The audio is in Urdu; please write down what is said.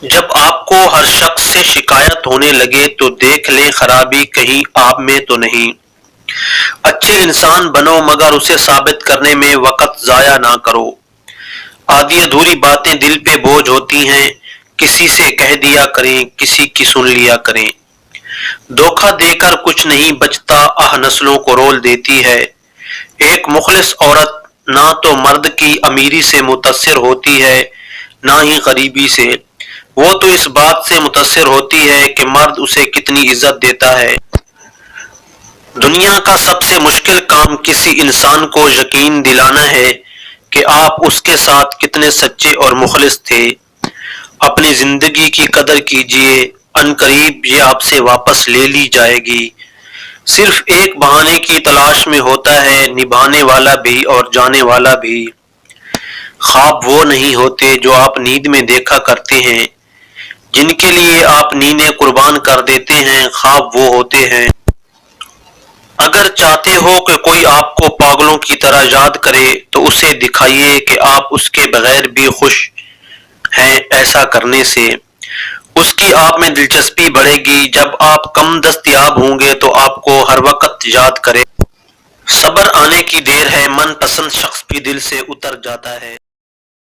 جب آپ کو ہر شخص سے شکایت ہونے لگے تو دیکھ لیں خرابی کہیں آپ میں تو نہیں۔ اچھے انسان بنو مگر اسے ثابت کرنے میں وقت ضائع نہ کرو۔ آدھی ادھوری باتیں دل پہ بوجھ ہوتی ہیں، کسی سے کہہ دیا کریں، کسی کی سن لیا کریں۔ دھوکہ دے کر کچھ نہیں بچتا، نسلوں کو رول دیتی ہے۔ ایک مخلص عورت نہ تو مرد کی امیری سے متاثر ہوتی ہے نہ ہی غریبی سے، وہ تو اس بات سے متاثر ہوتی ہے کہ مرد اسے کتنی عزت دیتا ہے۔ دنیا کا سب سے مشکل کام کسی انسان کو یقین دلانا ہے کہ آپ اس کے ساتھ کتنے سچے اور مخلص تھے۔ اپنی زندگی کی قدر کیجئے، عنقریب یہ آپ سے واپس لے لی جائے گی۔ صرف ایک بہانے کی تلاش میں ہوتا ہے نبھانے والا بھی اور جانے والا بھی۔ خواب وہ نہیں ہوتے جو آپ نیند میں دیکھا کرتے ہیں، جن کے لیے آپ نیندیں قربان کر دیتے ہیں، خواب وہ ہوتے ہیں۔ اگر چاہتے ہو کہ کوئی آپ کو پاگلوں کی طرح یاد کرے تو اسے دکھائیے کہ آپ اس کے بغیر بھی خوش ہیں۔ ایسا کرنے سے اس کی آپ میں دلچسپی بڑھے گی۔ جب آپ کم دستیاب ہوں گے تو آپ کو ہر وقت یاد کرے۔ صبر آنے کی دیر ہے، من پسند شخص بھی دل سے اتر جاتا ہے۔